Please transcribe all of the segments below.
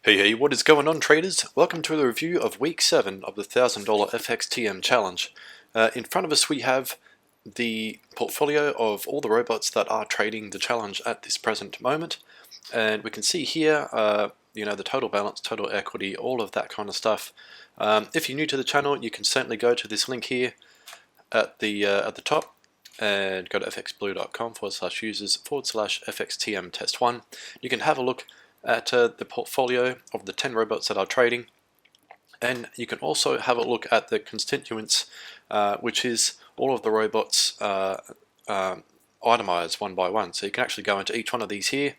Hey, what is going on, traders? Welcome to the review of week 7 of the $1,000 FXTM challenge. In front of us we have the portfolio of all the robots that are trading the challenge at this present moment, and we can see here the total balance, total equity, all of that kind of stuff. If you're new to the channel, you can certainly go to this link here at the top and go to fxblue.com/users/FXTM test 1. You can have a look at the portfolio of the 10 robots that are trading, and you can also have a look at the constituents, which is all of the robots itemized one by one. So you can actually go into each one of these here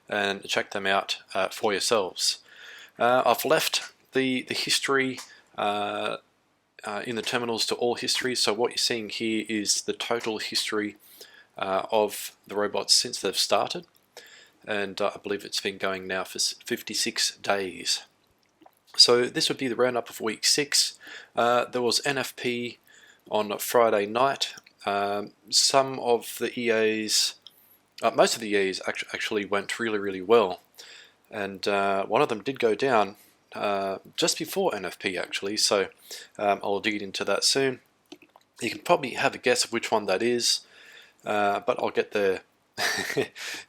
and check them out for yourselves. I've left the history in the terminals to all history, so what you're seeing here is the total history of the robots since they've started, and I believe it's been going now for 56 days. So this would be the roundup of week 6. There was NFP on Friday night. Some of the EAs, most of the EAs actually went really well, and one of them did go down just before NFP actually, so I'll dig into that soon. You can probably have a guess of which one that is, but I'll get there.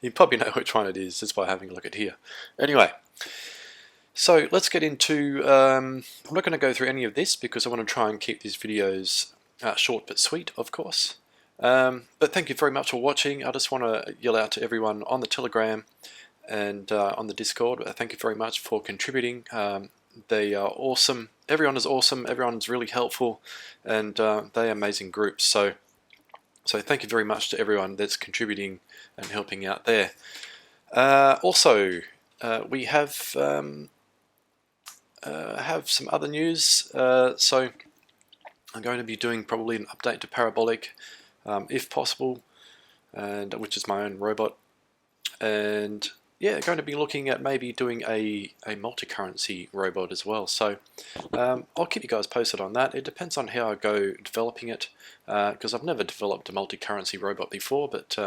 You probably know which one it is just by having a look at here. Anyway, so let's get into, I'm not going to go through any of this because I want to try and keep these videos short but sweet, of course. But thank you very much for watching. I just want to yell out to everyone on the Telegram and on the Discord. Thank you very much for contributing. They are awesome. Everyone is awesome. Everyone's really helpful, and they are amazing groups. So thank you very much to everyone that's contributing and helping out there. Also, we have some other news. So I'm going to be doing probably an update to Parabolic, if possible, and which is my own robot. And yeah, going to be looking at maybe doing a multi-currency robot as well. So I'll keep you guys posted on that. It depends on how I go developing it, because I've never developed a multi-currency robot before, but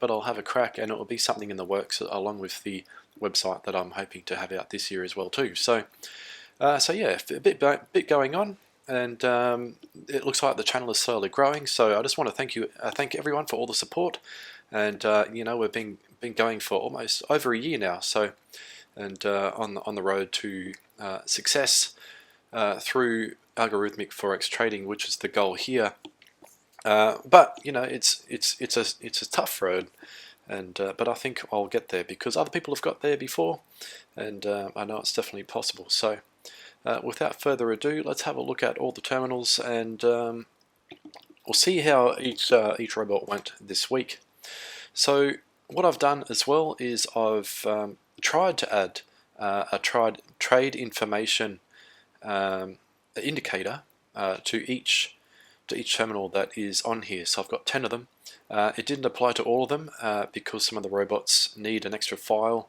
I'll have a crack, and it will be something in the works along with the website that I'm hoping to have out this year as well too. So yeah, a bit going on, and it looks like the channel is slowly growing. So I just want to thank everyone for all the support, and we've been going for almost over a year now, so, and on the road to success through algorithmic forex trading, which is the goal here. But it's a tough road, and but I think I'll get there because other people have got there before, and I know it's definitely possible. So without further ado, let's have a look at all the terminals, and we'll see how each robot went this week. So what I've done as well is I've tried to add a trade information indicator to each terminal that is on here. So I've got 10 of them. It didn't apply to all of them because some of the robots need an extra file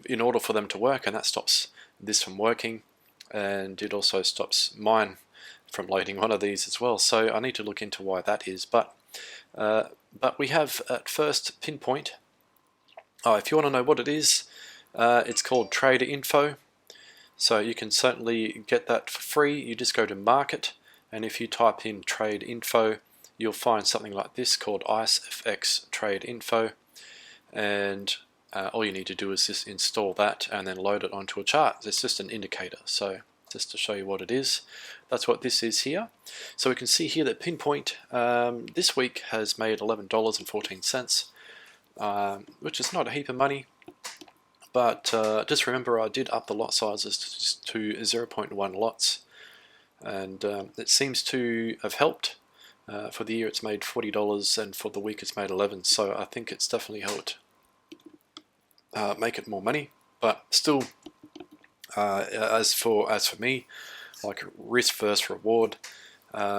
in order for them to work, and that stops this from working, and it also stops mine from loading one of these as well. So I need to look into why that is, but we have at first Pinpoint. If you want to know what it is, it's called Trader Info. So you can certainly get that for free. You just go to Market, and if you type in Trade Info, you'll find something like this called IceFX Trade Info, and all you need to do is just install that and then load it onto a chart. It's just an indicator. So just to show you what it is, that's what this is here. So we can see here that Pinpoint this week has made $11.14, which is not a heap of money, but just remember I did up the lot sizes to 0.1 lots, and it seems to have helped. For the year it's made $40, and for the week it's made 11, so I think it's definitely helped make it more money. But still, as for me, like risk versus reward,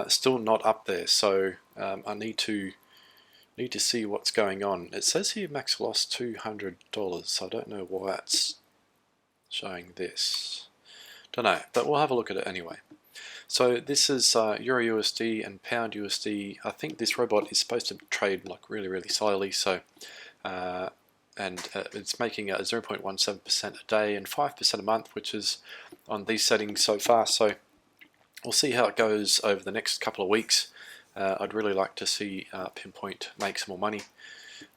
still not up there. So I need to see what's going on. It says here max loss $200. So I don't know why it's showing this. Don't know, but we'll have a look at it anyway. So this is Euro USD and Pound USD. I think this robot is supposed to trade like really slowly. So and it's making 0.17% a day and 5% a month, which is on these settings so far. So we'll see how it goes over the next couple of weeks. I'd really like to see Pinpoint make some more money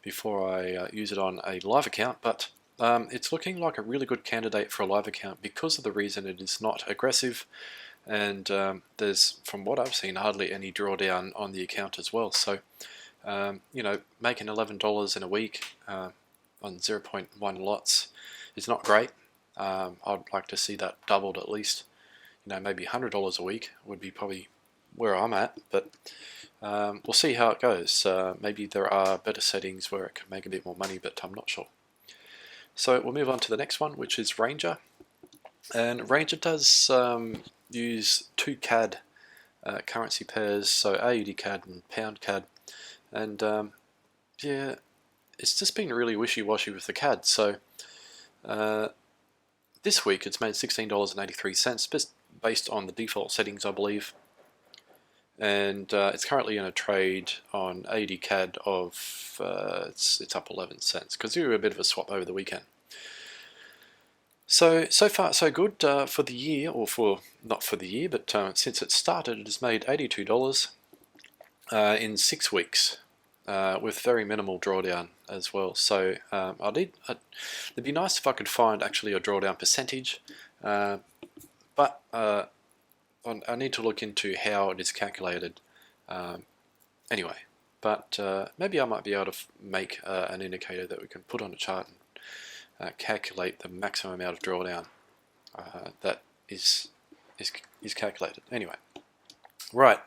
before I use it on a live account, but it's looking like a really good candidate for a live account because of the reason it is not aggressive, and there's, from what I've seen, hardly any drawdown on the account as well. So you know, making $11 in a week on 0.1 lots is not great. I'd like to see that doubled at least. You know, maybe $100 a week would be probably where I'm at, but we'll see how it goes. Maybe there are better settings where it can make a bit more money, but I'm not sure. So we'll move on to the next one, which is Ranger. And Ranger does use two CAD currency pairs, so AUD CAD and Pound CAD. And yeah, it's just been really wishy-washy with the CAD. So this week it's made $16.83 based on the default settings, I believe. And it's currently in a trade on AUD CAD of it's up 11 cents because we were a bit of a swap over the weekend. So far so good for the year, or for not for the year, but since it started, it has made $82 in 6 weeks with very minimal drawdown as well. So it'd be nice if I could find actually a drawdown percentage, but I need to look into how it is calculated anyway. But maybe I might be able to make an indicator that we can put on a chart and calculate the maximum amount of drawdown that is calculated. Anyway, right.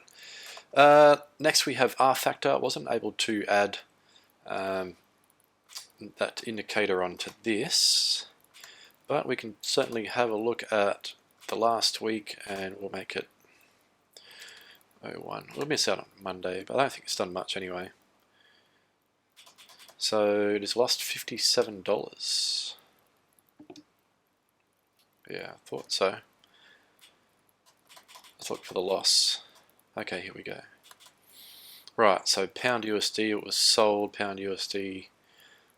Next we have RFactor. I wasn't able to add that indicator onto this, but we can certainly have a look at the last week, and we'll make it 01. We'll miss out on Monday, but I don't think it's done much anyway. So it has lost $57. Yeah, I thought so. Let's look for the loss. Okay, here we go. Right, so pound USD, it was sold pound USD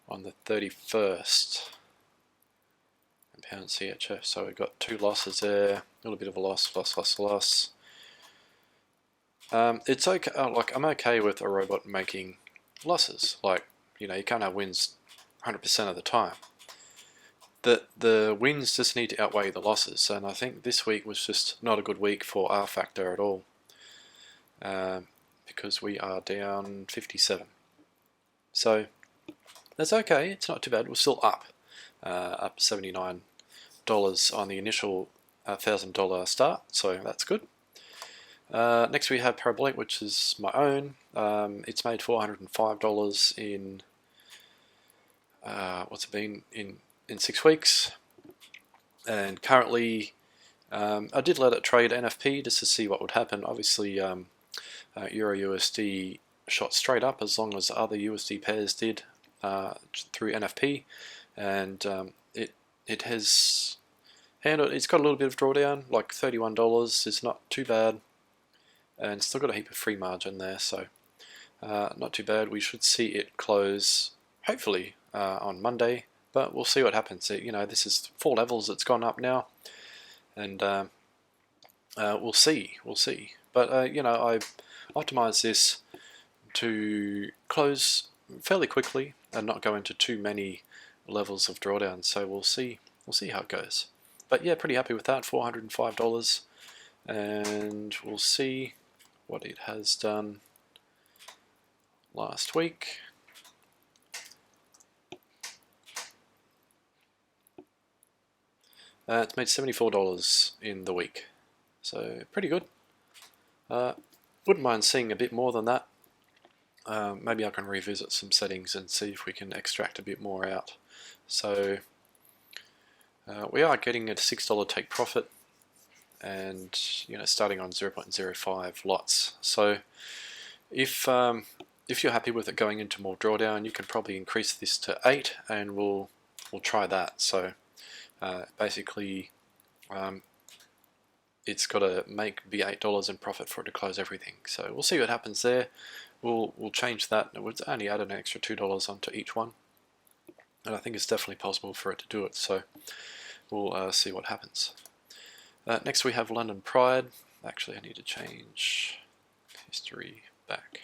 on the 31st. And pound CHF, so we've got 2 losses there. A little bit of a loss. It's okay. Like, I'm okay with a robot making losses. Like, you know, you can't have wins 100% of the time. The wins just need to outweigh the losses, and I think this week was just not a good week for RFactor at all, because we are down 57. So that's okay. It's not too bad. We're still up $79 on the initial $1,000 start, so that's good. Next we have Parabolic, which is my own. It's made $405 in what's it been in 6 weeks, and currently I did let it trade NFP just to see what would happen. Obviously Euro USD shot straight up as long as other USD pairs did through NFP, and it has handled. It's got a little bit of drawdown, like $31. It's not too bad, and still got a heap of free margin there, so not too bad. We should see it close hopefully on Monday, but we'll see what happens. You know, this is 4 levels. It's gone up now, and we'll see. But you know, I optimized this to close fairly quickly and not go into too many levels of drawdown. So we'll see how it goes. But yeah, pretty happy with that. $405, and we'll see what it has done last week. It's made $74 in the week, so pretty good. Wouldn't mind seeing a bit more than that. Maybe I can revisit some settings and see if we can extract a bit more out. So we are getting a $6 take profit, and you know, starting on 0.05 lots. So if you're happy with it going into more drawdown, you can probably increase this to 8, and we'll try that. So basically it's got to be $8 in profit for it to close everything. So we'll see what happens there. We'll change that. We'll only add an extra $2 onto each one. and I think it's definitely possible for it to do it, so we'll see what happens. Next we have London Pride. Actually, I need to change history back.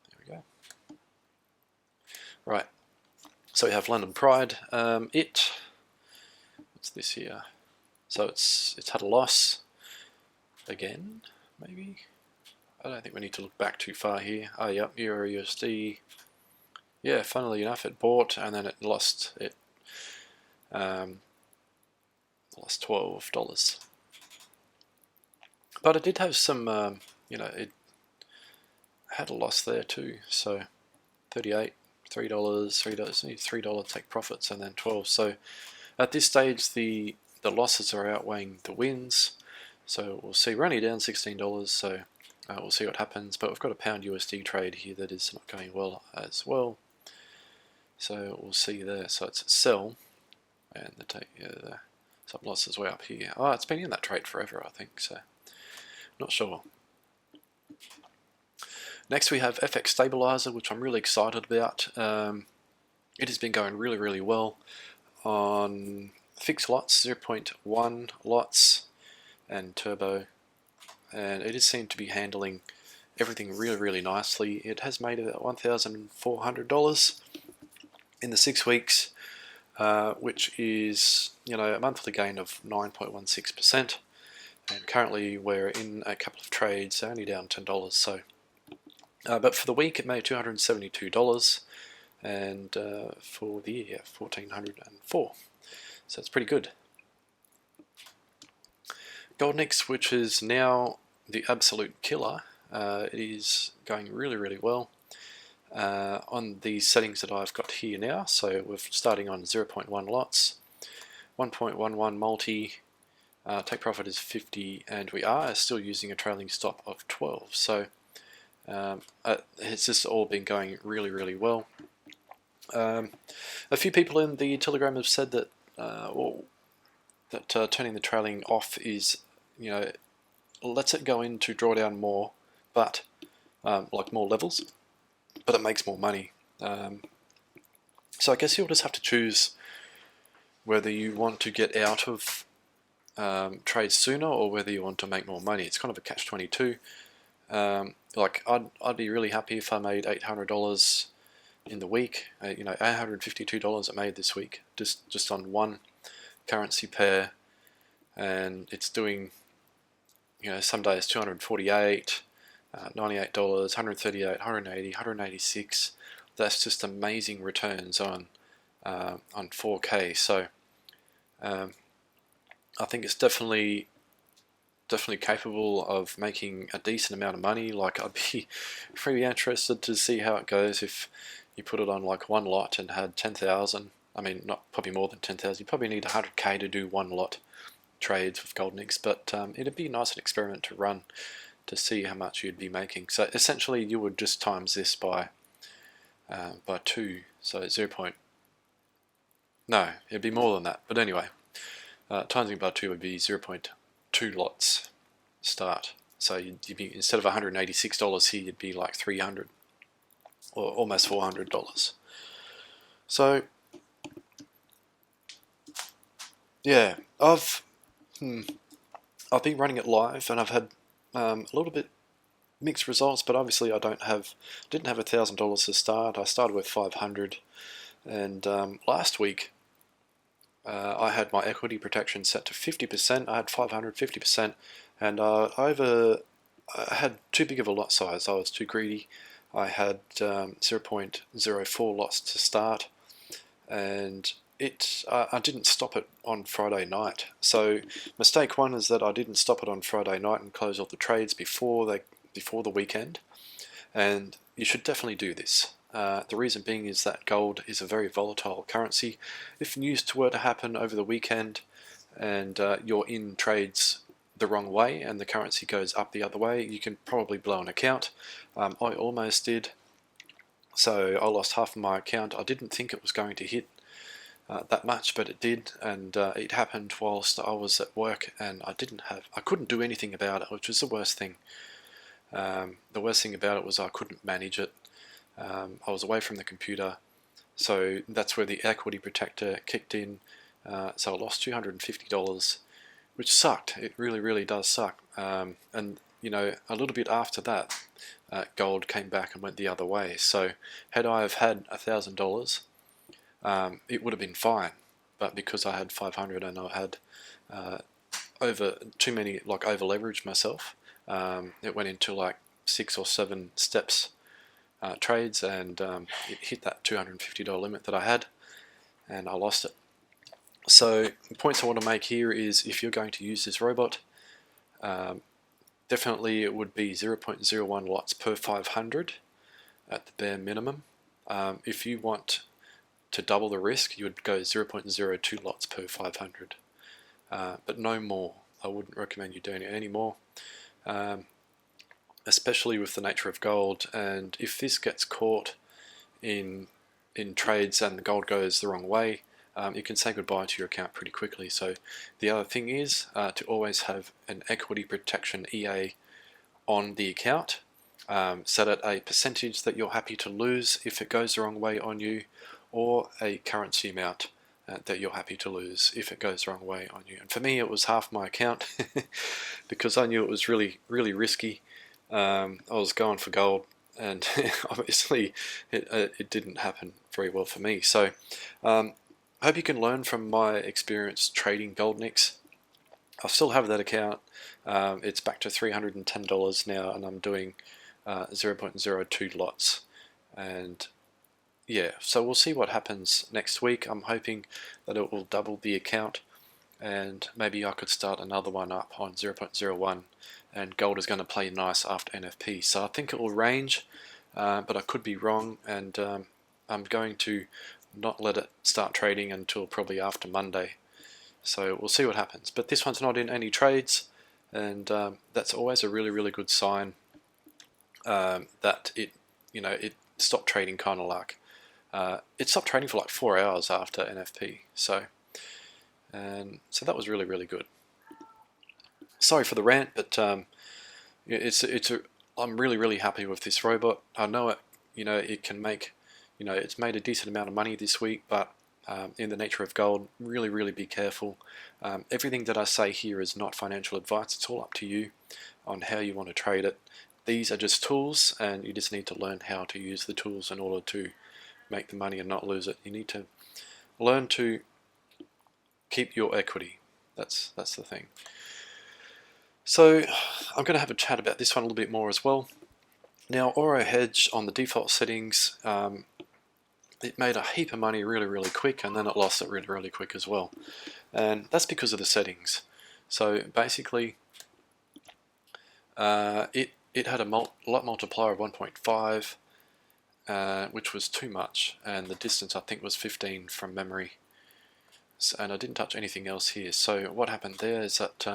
There we go. Right, so we have London Pride. What's this here? So it's had a loss again, maybe? I don't think we need to look back too far here. Oh, yep, Euro USD. Yeah, funnily enough, it bought and then it lost. It lost $12, but it did have some. You know, it had a loss there too. So 38, $3, $3, take profits, and then 12. So at this stage, the losses are outweighing the wins. So we'll see. We're only down $16, so we'll see what happens. But we've got a pound USD trade here that is not going well as well. So we'll see there. So it's a sell, and the stop loss is way up here. Oh, it's been in that trade forever, I think. So not sure. Next we have FX Stabilizer, which I'm really excited about. It has been going really, really well on fixed lots, 0.1 lots, and turbo, and it has seemed to be handling everything really, really nicely. It has made about $1,400 in the 6 weeks, which is, you know, a monthly gain of 9.16%, and currently we're in a couple of trades, only down $10. So, but for the week it made $272, and for the year, 1,404. So it's pretty good. Goldnix, which is now the absolute killer, it is going really, really well on the settings that I've got here now. So we're starting on 0.1 lots, 1.11 multi, take profit is 50, and we are still using a trailing stop of 12. So it's just all been going really, really well. A few people in the Telegram have said that turning the trailing off is, you know, lets it go in to draw down more, but like more levels, but it makes more money. So I guess you'll just have to choose whether you want to get out of trades sooner or whether you want to make more money. It's kind of a catch-22. Like I'd be really happy if I made $800 in the week. You know, $852 I made this week just on one currency pair, and it's doing, you know, some days 248, $98, 138, 180, 186. That's just amazing returns on 4K. So I think it's definitely capable of making a decent amount of money. Like, I'd be pretty interested to see how it goes if you put it on like one lot and had 10,000. I mean, not probably more than 10,000. You probably need 100K to do one lot trades with Goldnix, but it'd be a nice experiment to run to see how much you'd be making. So essentially, you would just times this by 2. So 0. No, it'd be more than that. But anyway, timesing by 2 would be 0.2 lots start. So you'd be, instead of $186 here, you'd be like $300 or almost $400. So yeah, I've been running it live, and I've had a little bit mixed results, but obviously I didn't have $1,000 to start. I started with 500, and last week I had my equity protection set to 50%. I had 550%, and I had too big of a lot size. I was too greedy. I had 0.04 lots to start, and I didn't stop it on Friday night. So mistake one is that I didn't stop it on Friday night and close all the trades before the weekend, and you should definitely do this. The reason being is that gold is a very volatile currency. If news were to happen over the weekend and you're in trades the wrong way and the currency goes up the other way, you can probably blow an account. I almost did. So I lost half of my account. I didn't think it was going to hit that much, but it did, and it happened whilst I was at work, and I couldn't do anything about it, which was the worst thing. The worst thing about it was I couldn't manage it. I was away from the computer, So that's where the equity protector kicked in. So I lost $250, which sucked. It really does suck. And you know, a little bit after that, gold came back and went the other way. So had I have had $1,000, it would have been fine. But because I had 500 and I had over leveraged myself, it went into like 6 or 7 steps trades, and it hit that $250 limit that I had, and I lost it. So the points I want to make here is, if you're going to use this robot, definitely it would be 0.01 lots per 500 at the bare minimum. If you want to double the risk, you would go 0.02 lots per 500, but no more. I wouldn't recommend you doing it anymore, especially with the nature of gold. And if this gets caught in trades and the gold goes the wrong way, you can say goodbye to your account pretty quickly. So the other thing is to always have an equity protection EA on the account. Set at a percentage that you're happy to lose if it goes the wrong way on you, or a currency amount that you're happy to lose if it goes the wrong way on you. And for me, it was half my account because I knew it was really risky. I was going for gold, and obviously it didn't happen very well for me. So I hope you can learn from my experience trading Goldnix. I still have that account. It's back to $310 now, and I'm doing 0.02 lots. And yeah, so we'll see what happens next week. I'm hoping that it will double the account, and maybe I could start another one up on 0.01, and gold is going to play nice after NFP. So I think it will range, but I could be wrong, and I'm going to not let it start trading until probably after Monday. So we'll see what happens. But this one's not in any trades, and that's always a really good sign that it stopped trading, kind of like. It stopped trading for like 4 hours after NFP. So that was really good. Sorry for the rant, but I'm really happy with this robot. I know it can make, it's made a decent amount of money this week, but in the nature of gold, really be careful. Everything that I say here is not financial advice. It's all up to you on how you want to trade it. These are just tools, and you just need to learn how to use the tools in order to make the money and not lose it. You need to learn to keep your equity. That's the thing. So I'm going to have a chat about this one a little bit more as well. Now, OURO Hedge on the default settings, it made a heap of money really quick, and then it lost it really quick as well. And that's because of the settings. So basically, it had a lot multiplier of 1.5, which was too much, and the distance I think was 15 from memory. So, and I didn't touch anything else here. So what happened there is that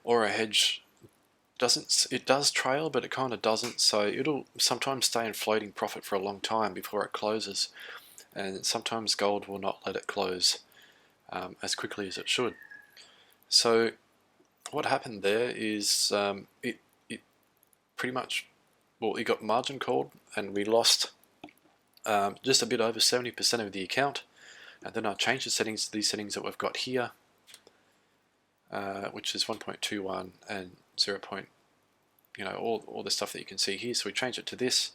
OURO Hedge does trail, but it kind of doesn't. So it'll sometimes stay in floating profit for a long time before it closes, and sometimes gold will not let it close as quickly as it should. So what happened there is it pretty much, well, it got margin called, and we lost just a bit over 70% of the account. And then I changed the settings to these settings that we've got here, which is 1.21 and 0. All the stuff that you can see here. So we changed it to this,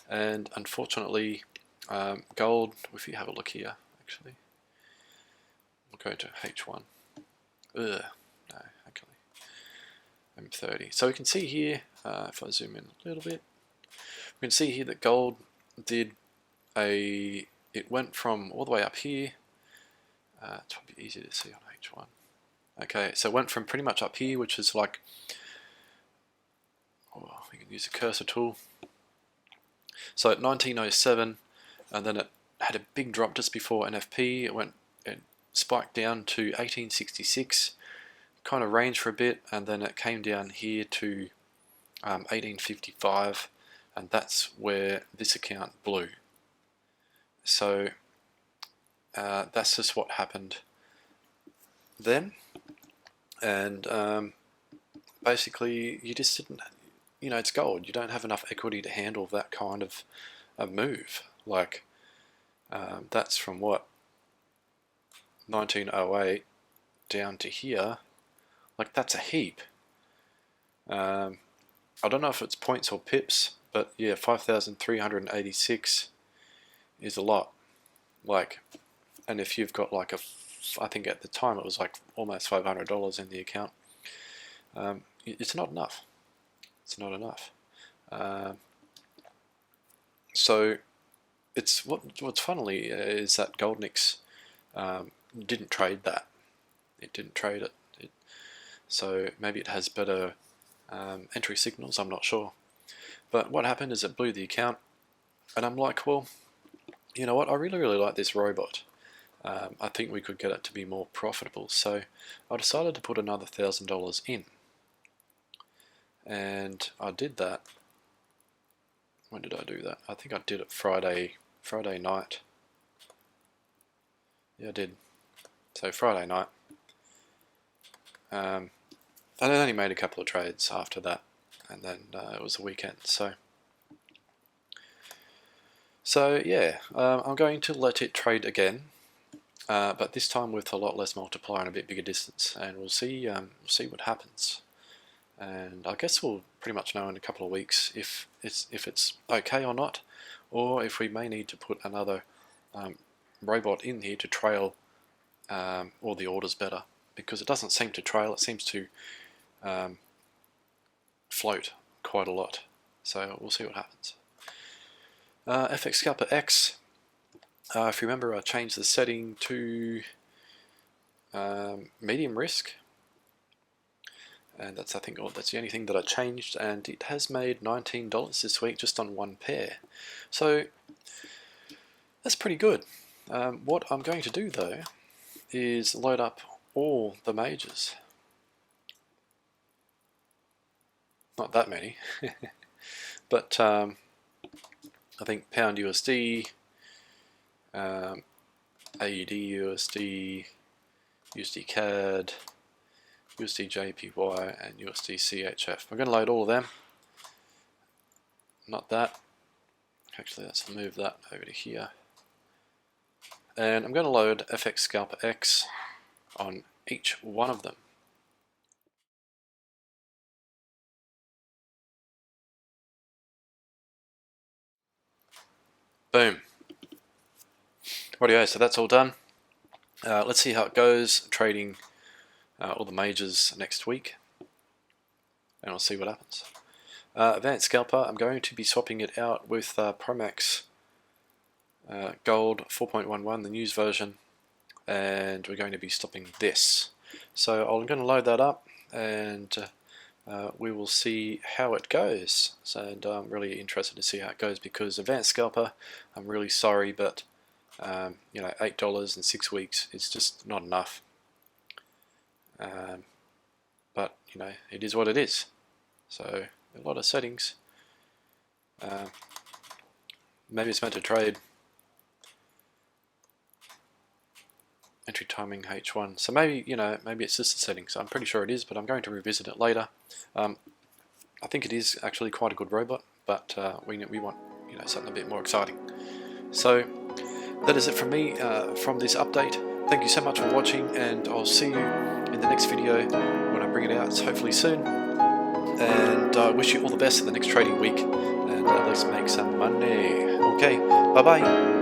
and unfortunately, gold. If you have a look here, actually, we'll go to H1. No, actually, M30. So we can see here, if I zoom in a little bit, we can see here that gold did it went from all the way up here. It's probably easier to see on H1. Okay, so it went from pretty much up here, which is like, we can use the cursor tool. So at 1907, and then it had a big drop just before NFP. It spiked down to 1866, kind of ranged for a bit, and then it came down here to 1855, and that's where this account blew. So that's just what happened then, and basically you just didn't, it's gold. You don't have enough equity to handle that kind of a move. Like, That's from what, 1908 down to here. Like, that's a heap. I don't know if it's points or pips, but yeah, 5,386 is a lot. Like, and if you've got like I think at the time it was like almost $500 in the account, it's not enough. It's not enough. So it's what's funnily is that Goldnix didn't trade that. It didn't trade it. So maybe it has better entry signals, I'm not sure. But what happened is it blew the account, and I'm like, well, you know what, I really like this robot. I think we could get it to be more profitable, so I decided to put another $1,000 in, and I did that. When did I do that? I think I did it Friday night. Yeah, I did. So Friday night. And I only made a couple of trades after that, and then it was a weekend. So yeah, I'm going to let it trade again, but this time with a lot less multiplier and a bit bigger distance, and we'll see what happens. And I guess we'll pretty much know in a couple of weeks if it's okay or not, or if we may need to put another robot in here to trail all the orders better, because it doesn't seem to trail, it seems to float quite a lot. So we'll see what happens. FX Scalper X, if you remember, I changed the setting to medium risk, and that's, I think, that's the only thing that I changed, and it has made $19 this week just on one pair. So that's pretty good. What I'm going to do though is load up all the majors. Not that many, but I think Pound USD, AUD USD, USD CAD, USD JPY, and USD CHF. I'm going to load all of them. Not that. Actually, let's move that over to here. And I'm going to load FX Scalper X on each one of them. Boom. Rightio, so that's all done. Let's see how it goes trading all the majors next week, and we'll see what happens. Advanced Scalper, I'm going to be swapping it out with Promax Gold 4.11, the news version, and we're going to be stopping this. So I'm going to load that up, and we will see how it goes. So, and I'm really interested to see how it goes, because Advanced Scalper, I'm really sorry, but you know, $8 in 6 weeks is just not enough. But you know, it is what it is. So a lot of settings. Maybe it's meant to trade. Entry timing H1. So maybe, you know, maybe it's just the settings. I'm pretty sure it is, but I'm going to revisit it later. I think it is actually quite a good robot, but we want, you know, something a bit more exciting. So that is it from me from this update. Thank you so much for watching, and I'll see you in the next video when I bring it out. It's hopefully soon. And I wish you all the best in the next trading week, and let's make some money. Okay, bye bye.